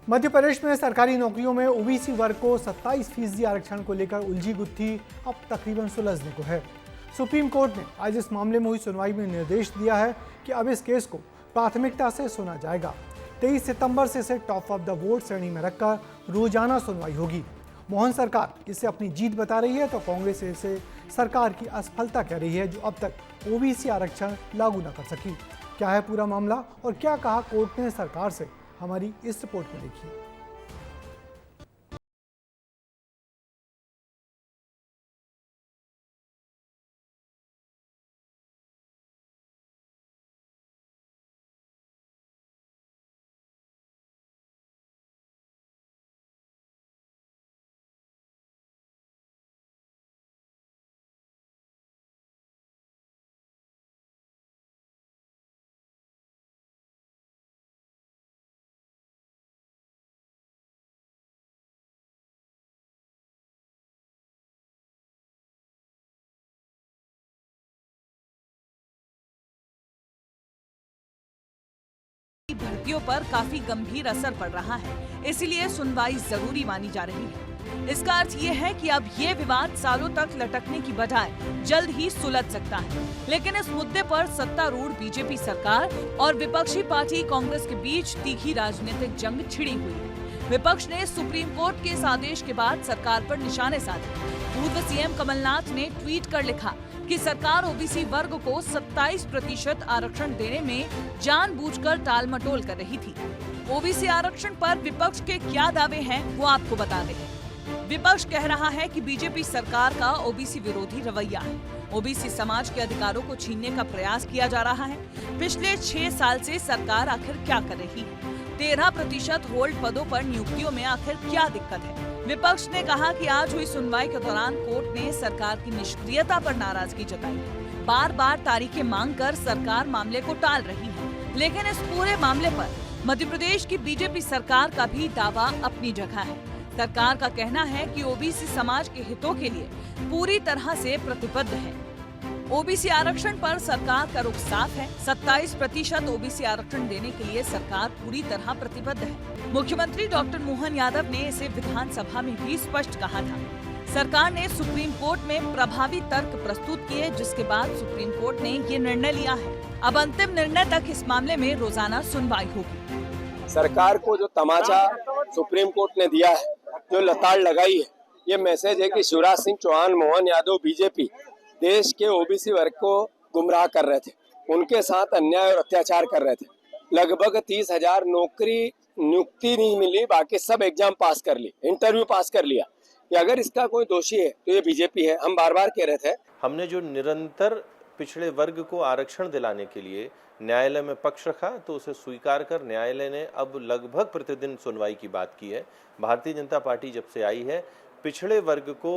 मध्य प्रदेश में सरकारी नौकरियों में ओबीसी वर्ग को 27% आरक्षण को लेकर उलझी गुत्थी अब तकरीबन सुलझने को है। सुप्रीम कोर्ट ने आज इस मामले में हुई सुनवाई में निर्देश दिया है कि अब इस केस को प्राथमिकता से सुना जाएगा। 23 सितंबर से इसे टॉप ऑफ द बोर्ड श्रेणी में रखकर रोजाना सुनवाई होगी। मोहन सरकार इसे अपनी जीत बता रही है तो कांग्रेस इसे सरकार की असफलता कह रही है, जो अब तक ओबीसी आरक्षण लागू न कर सकी। क्या है पूरा मामला और क्या कहा कोर्ट ने सरकार से, हमारी इस रिपोर्ट में देखिए। भर्तियों पर काफी गंभीर असर पड़ रहा है, इसलिए सुनवाई जरूरी मानी जा रही है। इसका अर्थ ये है कि अब ये विवाद सालों तक लटकने की बजाय जल्द ही सुलझ सकता है। लेकिन इस मुद्दे पर सत्तारूढ़ बीजेपी सरकार और विपक्षी पार्टी कांग्रेस के बीच तीखी राजनीतिक जंग छिड़ी हुई है। विपक्ष ने सुप्रीम कोर्ट के इस आदेश के बाद सरकार पर निशाने साधे। पूर्व सीएम कमलनाथ ने ट्वीट कर लिखा कि सरकार ओबीसी वर्ग को 27% आरक्षण देने में जानबूझकर टालमटोल कर रही थी। ओबीसी आरक्षण पर विपक्ष के क्या दावे हैं वो आपको बता दें। विपक्ष कह रहा है कि बीजेपी सरकार का ओबीसी विरोधी रवैया है। ओबीसी समाज के अधिकारों को छीनने का प्रयास किया जा रहा है। पिछले 6 साल से सरकार आखिर क्या कर रही है? 13% होल्ड पदों पर नियुक्तियों में आखिर क्या दिक्कत है? विपक्ष ने कहा कि आज हुई सुनवाई के दौरान कोर्ट ने सरकार की निष्क्रियता पर नाराजगी जताई है। बार बार तारीखें मांगकर सरकार मामले को टाल रही है। लेकिन इस पूरे मामले पर मध्य प्रदेश की बीजेपी सरकार का भी दावा अपनी जगह है। सरकार का कहना है कि ओबीसी समाज के हितों के लिए पूरी तरह से प्रतिबद्ध है। ओबीसी आरक्षण पर सरकार का रुख साफ है। 27% ओबीसी आरक्षण देने के लिए सरकार पूरी तरह प्रतिबद्ध है। मुख्यमंत्री डॉक्टर मोहन यादव ने इसे विधानसभा में भी स्पष्ट कहा था। सरकार ने सुप्रीम कोर्ट में प्रभावी तर्क प्रस्तुत किए, जिसके बाद सुप्रीम कोर्ट ने ये निर्णय लिया है। अब अंतिम निर्णय तक इस मामले में रोजाना सुनवाई होगी। सरकार को जो तमाचा सुप्रीम कोर्ट ने दिया है, जो लताड़ लगाई है, ये मैसेज है कि शिवराज सिंह चौहान, मोहन यादव, बीजेपी देश के ओबीसी वर्ग को गुमराह कर रहे थे, उनके साथ अन्याय और अत्याचार कर रहे थे। लगभग 30,000 नौकरी नियुक्ति नहीं मिली, बाकी सब एग्जाम पास कर ली, इंटरव्यू पास कर लिया। कि अगर इसका कोई दोषी है तो ये बीजेपी है। हम बार बार कह रहे थे, हमने जो निरंतर पिछड़े वर्ग को आरक्षण दिलाने के लिए न्यायालय में पक्ष रखा, तो उसे स्वीकार कर न्यायालय ने अब लगभग प्रतिदिन सुनवाई की बात की है। भारतीय जनता पार्टी जब से आई है, पिछड़े वर्ग को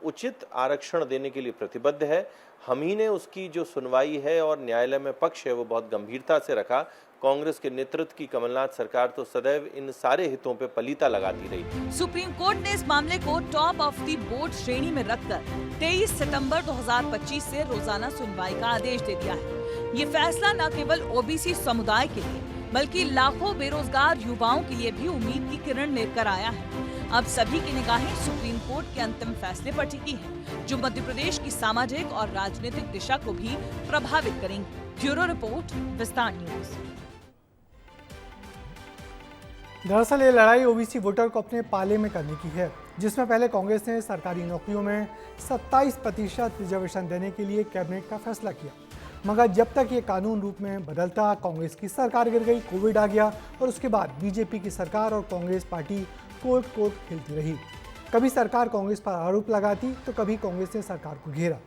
उचित आरक्षण देने के लिए प्रतिबद्ध है। हम ही ने उसकी जो सुनवाई है और न्यायालय में पक्ष है वो बहुत गंभीरता से रखा। कांग्रेस के नेतृत्व की कमलनाथ सरकार तो सदैव इन सारे हितों पे पलीता लगाती रही। सुप्रीम कोर्ट ने इस मामले को टॉप ऑफ द बोर्ड श्रेणी में रखकर 23 सितंबर 2025 से रोजाना सुनवाई का आदेश दे दिया है। ये फैसला न केवल ओबीसी समुदाय के लिए बल्कि लाखों बेरोजगार युवाओं के लिए भी उम्मीद की किरण लेकर आया है। अब सभी की निगाहें सुप्रीम कोर्ट के अंतिम फैसले पर टिकी हैं, जो मध्य प्रदेश की सामाजिक और राजनीतिक दिशा को भी प्रभावित करेंगी। ब्यूरो रिपोर्ट, विस्तार न्यूज। दरअसल ये लड़ाई ओबीसी वोटर को अपने पाले में करने की है, जिसमें पहले कांग्रेस ने सरकारी नौकरियों में 27% रिजर्वेशन देने के लिए कैबिनेट का फैसला किया। मगर जब तक ये कानून रूप में बदलता, कांग्रेस की सरकार गिर गई, कोविड आ गया और उसके बाद बीजेपी की सरकार और कांग्रेस पार्टी कोर्ट खेलती रही। कभी सरकार कांग्रेस पर आरोप लगाती तो कभी कांग्रेस ने सरकार को घेरा।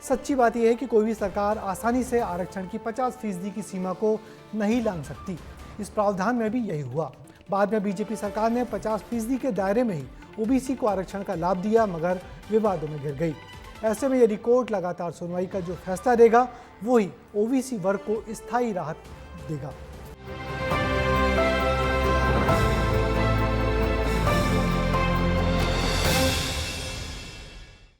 सच्ची बात यह है कि कोई भी सरकार आसानी से आरक्षण की 50% की सीमा को नहीं लांघ सकती। इस प्रावधान में भी यही हुआ। बाद में बीजेपी सरकार ने 50% के दायरे में ही ओबीसी को आरक्षण का लाभ दिया, मगर विवादों में घिर गई। ऐसे में यदि कोर्ट लगातार सुनवाई का जो फैसला देगा, वही ओबीसी वर्ग को स्थायी राहत देगा।